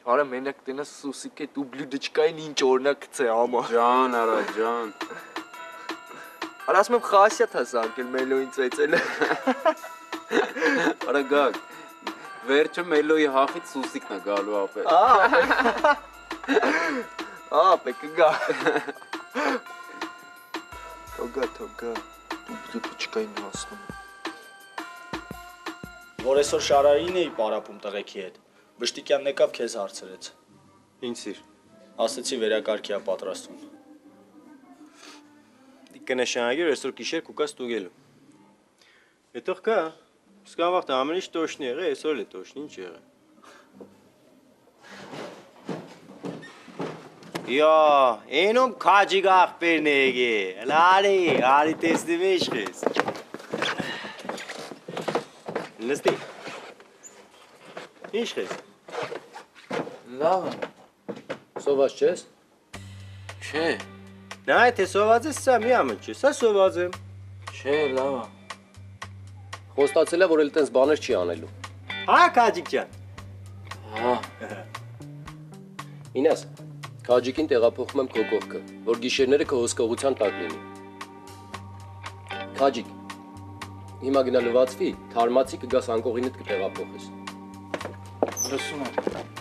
Արա մենակ տենաս սուսիկ է դու բլյուդեչկային ինչ օրնակ ցե ամա։ Ջան, արա ջան։ Արա ասում եմ խասյաթ հա զանգել մելոյին ծեծել։ Արա գակ։ Վերջը մելոյի հախից սուսիկն է գալու ապե։ Ապե կգա։ Թողա դու բլյուդեչկային հասնում։ Որ այսօր Շարարին էի պարապում տղեկի հետ։ Բշտիկյանն եկավ քեզ հարցրեց։ Ինչ սիր։ Ասացի վերակարգի է պատրաստում։ Դիկը նշանակեր այսօր գիշեր կուկա ստուգելու։ Հետո կա։ Սկան վաղտ ամեն ինչ տոշնի եղե, այսօր էլ է տոշնի, ինչ եղե։ Յա, էնում քաջիկ աղբերն է եկե։ Արի տեսնի մեջ քեզ։ Նստի։ Ինչ քեզ։ Լավ է։ Սոված չես։ Չէ։ Նա թե սոված ես, սա մի ամեն չի, սա սոված եմ։ Չէ, լավ է։ Խոստացել է, որ էլ տենց բաներ չի անելու։ Հա, քաջիկ ջան։ Հա։ Ինաս, քաջիկին տեղափոխում եմ քո կողքը, որ գիշերները քո հսկողության տակ լինի։ Քաջիկ, հիմա գնա լվացվի, թարմացի կգաս անկողինդ կտեղափոխես։ Լսում եմ։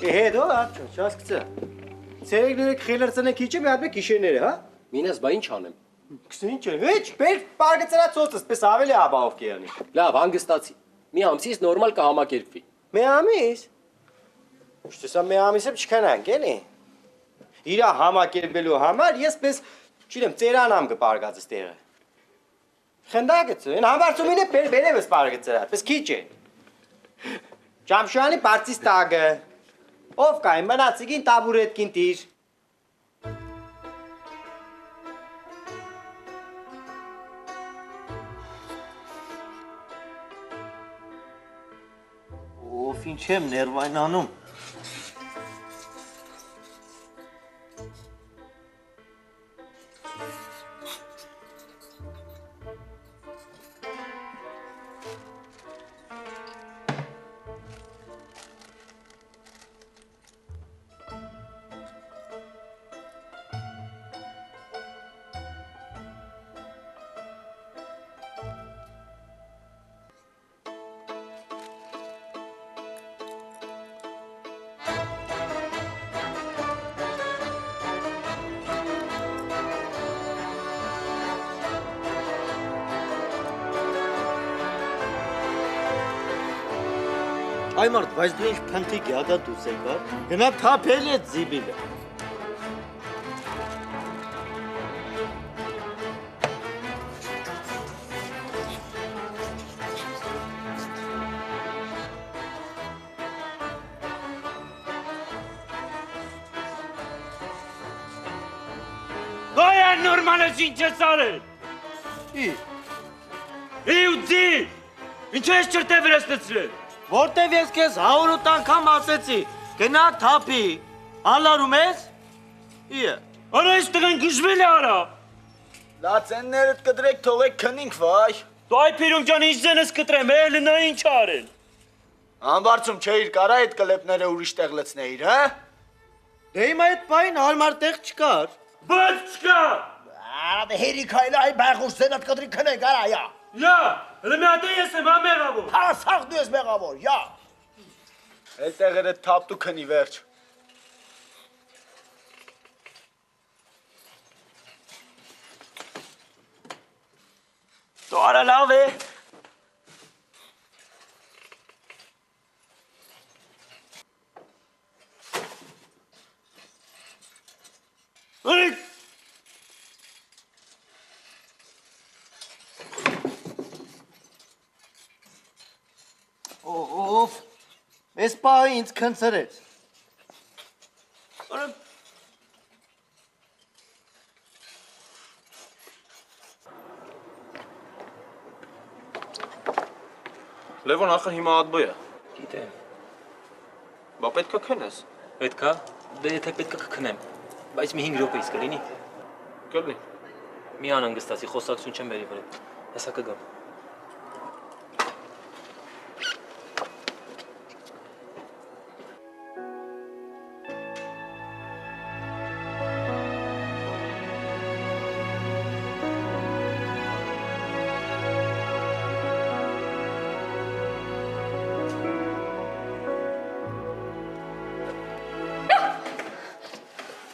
Հետո աչո, չասկցա։ Ցերեկները քիլերցնե քիչը մի հատ գիշերները, հա։ Մինաս, բա ինչ անեմ։ Ինչ է, հեչ, բեր պարգծրած ծոցս, պես ավելի աբավ կերնի։ Լավ, հանգստացի։ Մի ամսից նորմալ կհամակերպվի։ Մի ամիս։ Շտե սա մի ամիսը չքանանք, էլի։ Իրա համակերպելու համար ես պես, չգիտեմ, ծերանամ կպարգածս տեղը։ Խնդակից, այն համարցումին է բերևս պարգծրած, պես քիչ է։ Ճամշյանի բարձիս տագը։ Ով կա, մնացիկին տաբուրետքին տիր։ Ով ինչ եմ ներվայնանում։ Այ մարդ, բայց դու ինչ փնթիկ է, ադա դուս եկա։ Գնա թափել է զիբիլը։ Գոյա նորմալը ինչ ես արել։ Ու ձի, ինչ ես չրտե վրստեցրել։ Որտեվ ես քեզ 108 անգամ ասեցի, գնա թափի։ Ալարում ես։ Իե։ Արա այս տղեն գժվել է արա։ Լացեններդ կդրեք թողեք քնինք վայ։ Դու այ Փիրում ջան ինչ ձենս կտրեմ, էլի նա ինչ արել։ Անվարձում չէիր կարա այդ կլեպները ուրիշ տեղ լցնեիր, հա։ Դե հիմա այդ պայն հարմար տեղ չկար։ Բայց չկա։ Արա հերիքայլ այ բայխուս սենատ կդրի քնենք արա, յա։ Յա, հələ մի հատ ես եմ ամեղավոր։ Հա սաղ դու ես մեղավոր, յա։ Այդ տեղերը թափ դու քնի վերջ։ Դու արա լավ է։ Ուրիկ։ Ով, ես պահը ինձ քնցրեց։ Լևոն ախր հիմա ադբոյ է։ Գիտեմ։ Բա պետք է քնես։ Պետքա։ Դե եթե պետք է կքնեմ, բայց մի 5 րոպեից կլինի։ Կլինի։ Մի անհանգստացի, խոսակցություն չեմ բերի վրա։ Հեսա կգամ։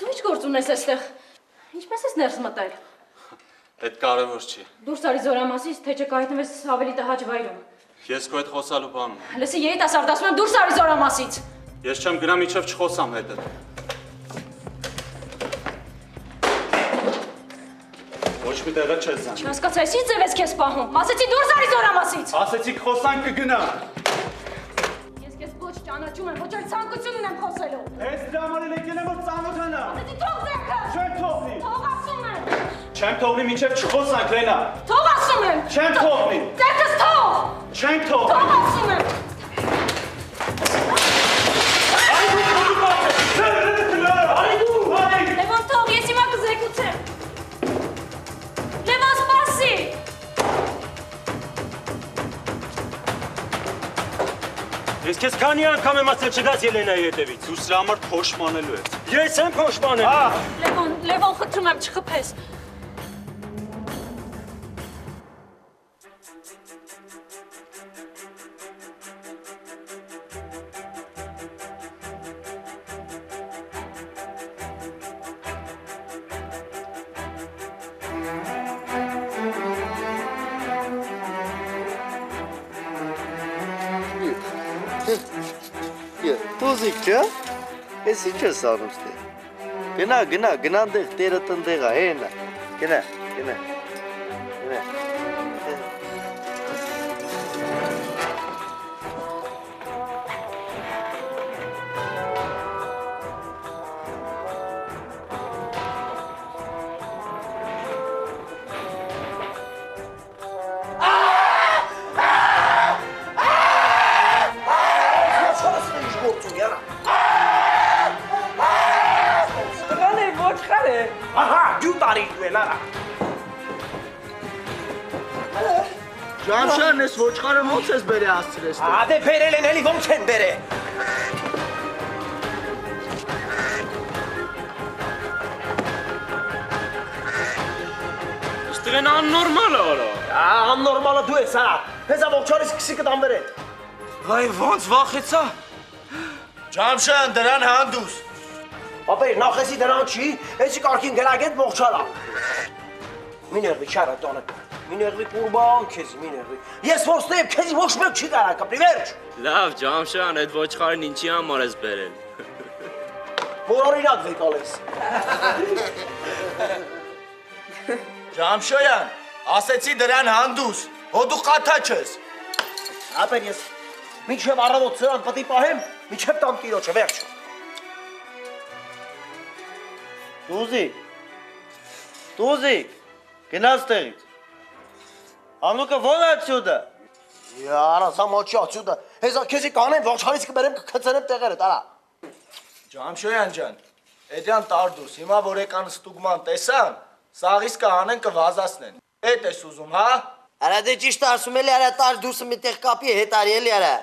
Դու ի՞նչ գործ ունես այստեղ։ Ինչպես ես ներս մտել։ Այդ կարևոր չի։ Դուրս արի զորամասից, թե չկայտնվես ավելի տհաճ վայրում։ Ես քո հետ խոսալու բան ունեմ։ Լսի, երիտասարդ ասում եմ, դուրս արի զորամասից։ Ես չեմ գնա միջև չխոսամ հետդ։ Ոչ մի տեղը չես զան։ Չհասկացա, ես ի՞նչ ձև ես քեզ պահում։ Ասեցի դուրս արի զորամասից։ Ասեցիք խոսանք կգնա։ Ես քեզ ոչ ճանաչում եմ, ոչ էլ ցանկություն ունեմ խոսելու։ Ես դրա համար էլ եկել եմ որ ծանոթանա։ Ասեցի թող ձեռքը։ Չեմ թողնի։ Թող ասում եմ։ Չեմ թողնի միջև չխոսանք Լենա։ Թող ասում եմ։ Չեմ թողնի։ Ձեռքս թող։ Չեմ թողնի։ Թող ասում եմ։ Լևոն թող, ես հիմա կզեկուցեմ։ Լևոն սպասի։ Ես քեզ քանի անգամ եմ ասել չգաս Ելենայի հետևից։ Դու սրա համար փոշմանելու ես։ Ես եմ փոշմանել։ Լևոն, խնդրում եմ չխփես։ Տուզիկ չէ։ Ես ինչ ես անում ստե։ Գնա դեղ տերը տնտեղա, հենա։ Գնա։ Ջամշան, ես ոչխարը ոնց ես բերե ասցրես։ Ադե բերել են էլի ոնց են բերե։ Ստեղեն աննորմալ է արա։ Աննորմալը դու ես, հա։ Հեսա ողջարի սկսի կտամ բերե։ Վայ, ոնց վախեցա։ Ջամշան, դրան հանդուս։ Ապա նախեսի դրան չի, էսի կարքին գրագետ ողջալա։ Մի ներվի չարա տոնը։ Մի ներվի կուրբան քեզի, մի ներվի։ Ես որ ստեև քեզի ոչ մեկ չի կարա կապրի վերջ։ Լավ, Ջամշան, այդ ոչխարին ինչի համար ես բերել։ Որ օրինակ վեկալես։ Ջամշոյան, ասեցի դրան հանդուս, հո դու խաթա չես։ Ապեր ես մինչև առավոտ սրան պտի պահեմ, մինչև տամ տիրոջը, վերջ։ Տուզիկ, գնաց տեղից։ Անուկը ո՞ր է отсюда։ Яра, самочի отсюда։ Հեսա քեզի կանեմ, ողջանից կբերեմ կքծենեմ տեղերը, տարա։ Ջամշոյան ջան, էդյան տարդուս, հիմա որ եկան ստուգման տեսան, սաղիս կանեն կվազացնեն։ Էդ ես ուզում, հա։ Արա դե ճիշտ ասում էլի, արա տար դուրսը մի տեղ կապի հետ արի էլի արա։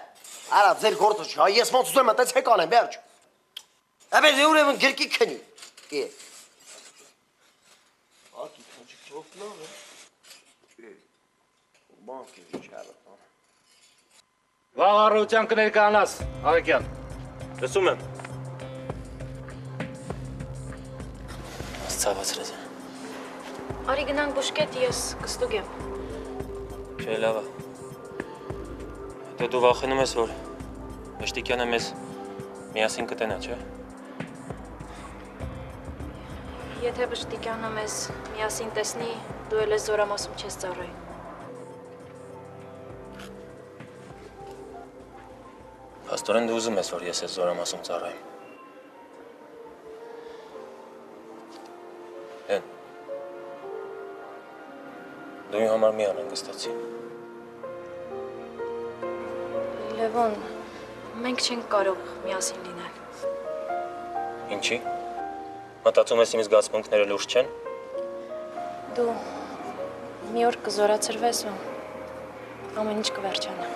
Արա ձեր գործը չի, հա ես ոնց ուզում եմ այդպես հեկ անեմ, վերջ։ Ապա դե ուրեմն գրկի քնի։ Է։ Ակի քոջի քոֆլով է։ Բանկի վիճարը։ Վաղ առավոտյան կներկայանաս, Աղեկյան։ Լսում եմ։ Ցավացրեց։ Արի գնանք բուժկետ, ես կստուգեմ։ Չէ, լավ է։ Դե դու վախենում ես, որ Մշտիկյանը մեզ միասին կտենա, չէ։ Եթե Բշտիկյանը մեզ միասին տեսնի, դու էլ ես զորամասում չես ծառայի։ Փաստորեն դու ուզում ես, որ ես ես զորամասում ծառայեմ։ Հեն։ Դու իմ համար մի անհանգստացի։ Լևոն, մենք չենք կարող միասին լինել։ Ինչի։ Մտածում ես իմ զգացմունքները լուրջ չեն։ Դու մի օր կզորացրվես ու ամեն ինչ կվերջանա։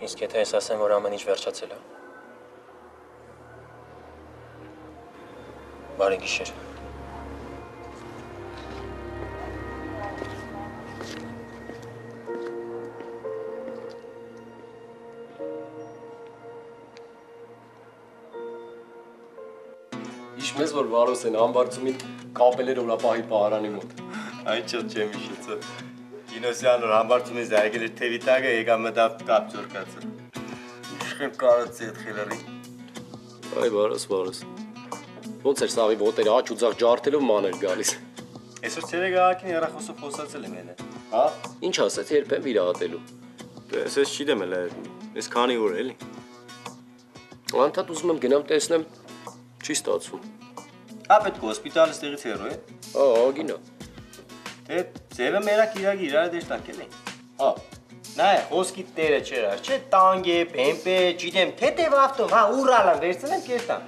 Իսկ եթե ես ասեմ, որ ամեն ինչ վերջացել է։ Բարի գիշեր։ Իշմես որ Վարոսեն ամբարձումին կապել էր օրապահի պահարանի մոտ։ Այն չէ չեմ իշիցը։ Կինոսյան որ համբարձում ես արգել էր թևի տագը եկա մտավ կապ ճորկացը։ Իշխեմ կարծի այդ խելերի։ Այ Վարոս։ Ոնց էր սաղի ոտերը աչ ու ձախ ջարդելով ման էր գալիս։ Այսօր ցերեգահակին հեռախոսով խոսացել եմ ելը։ Հա։ Ինչ ասեց երբ եմ վիրահատելու։ Դու ես չգիտեմ էլ այս քանի օր էլի։ Անդադ ուզում եմ գնամ տեսնեմ, չի ստացվում։ Հա պետք է հոսպիտալը ստեղից հեռու է։ Գինա։ Դե ձևը մերակ իրագի իրար դեշտակ էլի։ Հա։ Նայ, հոսքի տերը չերար, չէ, տանգ է, բեմպե, չգիտեմ, թեթև ավտոմ, հա, ուրալը վերցնեմ կերտամ։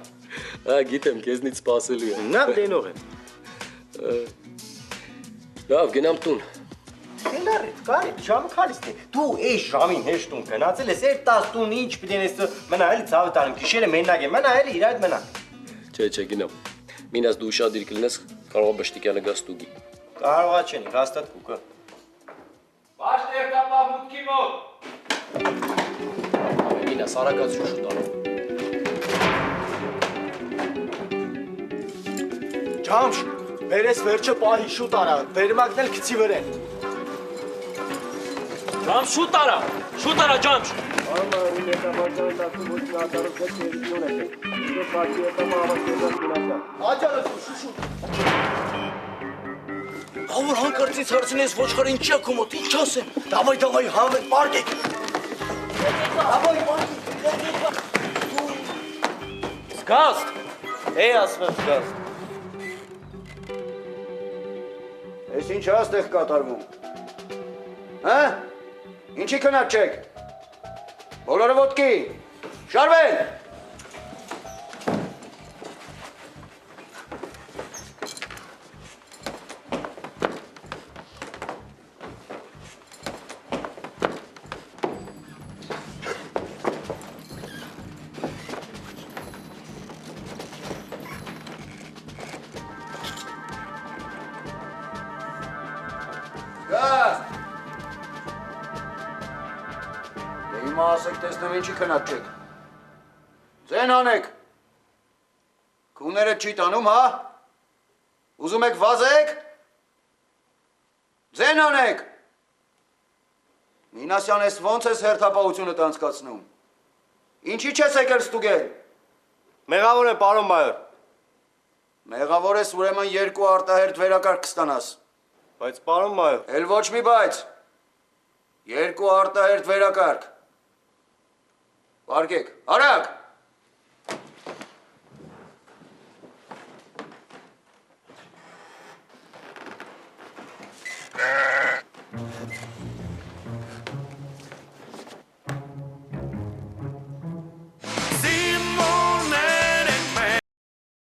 Հա, գիտեմ, քեզնից սպասելու եմ։ Նա դենող եմ։ Լավ, գնամ տուն։ Խելարիտ, կարի, ժամը քալիստ է։ Դու այս ժամին հեշտ տուն գնացել ես, այդ 10 տուն ինչ պիտի ես մնա էլի ցավը տանում, գիշերը մենակ է, մնա էլի իրար մնա։ Չէ, գնամ։ Մինաս դու ուշադիր կլինես, կարող է Բշտիկյանը գա ստուգի։ Կարողա չենի, հաստատ կուկը։ Բաշտեր կապավ մուտքի մոտ։ Մինաս արագացրու շուտ անում։ Ջամշ, վերես վերջը պահի շուտ արա, վերմակնել քցի վրեն։ Ջամ շուտ արա ջամշ։Ավոր հանկարծից հարցնես ոչխարը ինչի է քո մոտ, ինչ ասեմ։ Դավայ, համեր պարկեք։ Զգաստ։ ասվեմ զգաստ։ Ես ինչ աստեղ կատարվում։ Հա? Ինչի քնած չեք։ Բոլորը ոտքի։ Շարվել։ Հիմա ասեք տեսնեմ ինչի քնած չեք։ Ձեն անեք։ Քուները չի տանում, հա։ Ուզում եք վազեք։ Ձեն անեք։ Մինասյան, ես ոնց ես հերթապահությունը տանցկացնում։ Ինչի չես եկել ստուգել։ Մեղավոր եմ, պարոն մայոր։ Մեղավոր ես, ուրեմն երկու արտահերթ վերակարգ կստանաս։ Բայց պարոն մայոր։ Էլ ոչ մի բայց։ Երկու արտահերթ վերակարգ։ Վարկեք, արագ։